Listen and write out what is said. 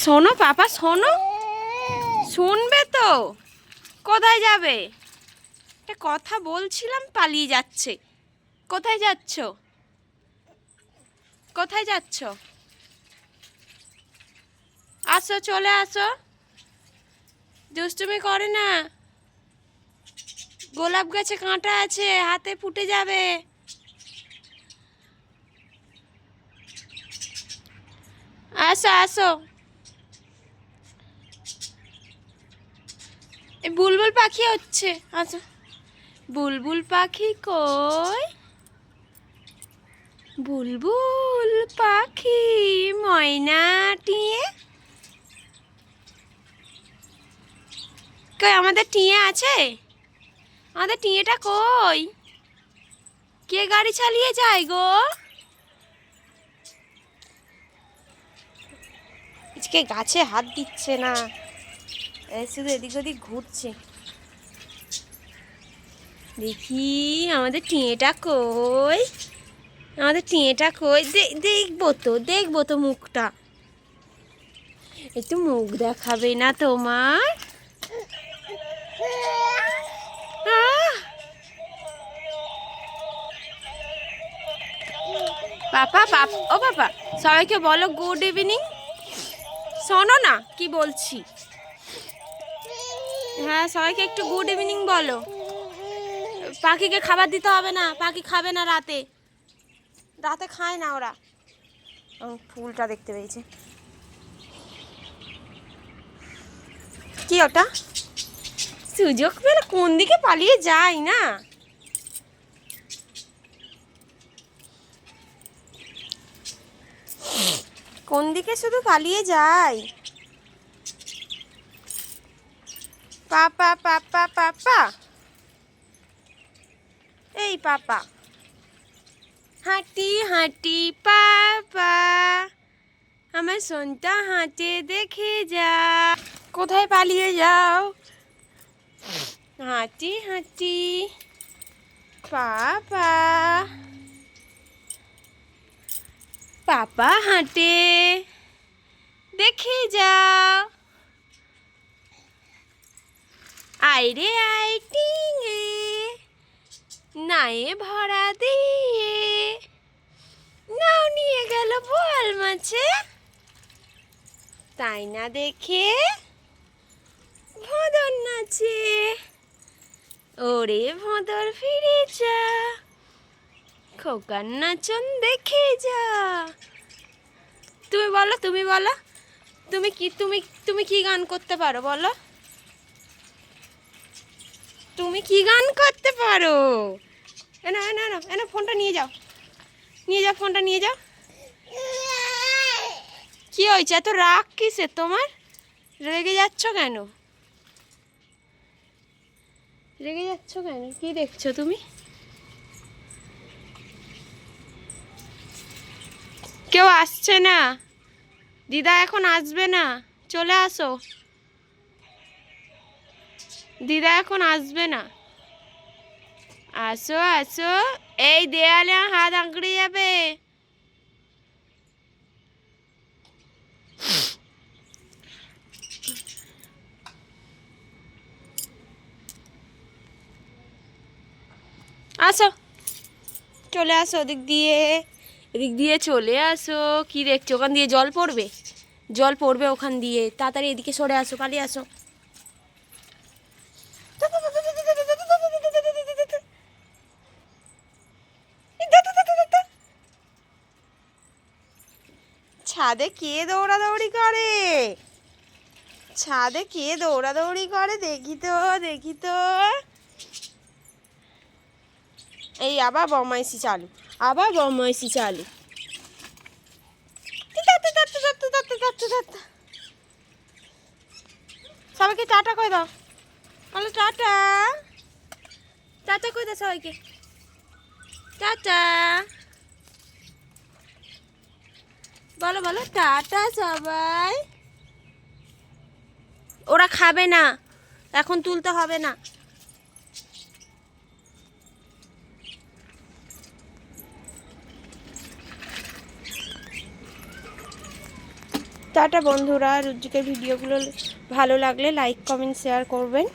শোনো পাপা, শোনো, শুনবে তো? কোথায় যাবে? একটা কথা বলছিলাম, পালিয়ে যাচ্ছে। কোথায় যাচ্ছ? কোথায় যাচ্ছ? আসো, চলে আসো। দুষ্টুমি করে না। গোলাপ গাছে কাঁটা আছে, হাতে ফুটে যাবে। আসো আসো। বুলবুল পাখি হচ্ছে। আসো। বুলবুল পাখি কই? বুলবুল পাখি, ময়না টিয়ে কই? আমাদের টিয়ে আছে? আমাদের টিয়েটা কই? কে গাড়ি চালিয়ে যায় গো? আজকে গাছে হাত দিচ্ছে না, শুধু এদিক ওদিক ঘুরছে। দেখি আমাদের টিয়েটা কই? আমাদের টিয়েটা কই? দেখবো তো মুখটা। একটু মুখ দেখাবে না তোমার? আহ! ও পাপা, সবাইকে বলো গুড ইভিনিং। শোনো না কি বলছি? হ্যাঁ, সবাইকে একটু গুড ইভিনিং বলো। পাখিকে খাবার দিতে হবে না, পাখি খাবে না রাতে। রাতে খায় না ওরা। ফুলটা দেখতে পেয়েছে। কি ওটা? সুযোগ পেলে কোন দিকে পালিয়ে যায় না। কোন দিকে শুধু পালিয়ে যায়। পাপা পাপা পাপা, এই পাপা, হাঁটি হাঁটি পাপা, আমার সোনটা হাঁটে দেখে যা। কোথায় পালিয়ে যাও? হাঁটি হাঁটি পাপা, পাপা হাঁটে দেখে যাও। আইরে আই টিঙে, নায়ে ভরা দিয়ে, নাও নিয়ে গেল বোয়াল মাছে। তাই না দেখে ভোঁদর নাচে। ওরে ভোঁদর ফিরে যা, খোকার নাচন দেখে যা। তুমি বলো, তুমি বলো, তুমি কি গান করতে পারো বলো? তুমি কি গান করতে পারো? এনো এনো এনো এনো, ফোনটা নিয়ে যাও, নিয়ে যাও, ফোনটা নিয়ে যাও। কি হয়েছে? এত রাগ কিসের তোমার? রেগে যাচ্ছ কেন? রেগে যাচ্ছ কেন? কি দেখছো তুমি? কেউ আসছে না। দিদা এখন আসবে না, চলে আসো। দিদা এখন আসবে না, আসো আসো। এই দেয়ালে হাত আঁকড়ে যাবে। আসো, চলে আসো ওদিক দিয়ে, এদিক দিয়ে চলে আসো। কি দেখছো? ওখান দিয়ে জল পড়বে, জল পড়বে ওখান দিয়ে। তাড়াতাড়ি এদিকে সরে আসো, পালিয়ে আসো। ছাদে কে দৌড়াদৌড়ি করে? ছাদে কে দৌড়াদৌড়ি করে? দেখি তো, দেখি তো। এই আবার বদমাইশি চালু, আবার বদমাইশি চালু। সবাইকে টাটা করে দাও, বলো টাটা। টাটা করে দাও সবাইকে, টাটা বলো, বলো টাটা সবাই। ওরা খাবে না, এখন তুলতে হবে না। টাটা বন্ধুরা, রুজিকের ভিডিওগুলো ভালো লাগলে লাইক কমেন্ট শেয়ার করবেন।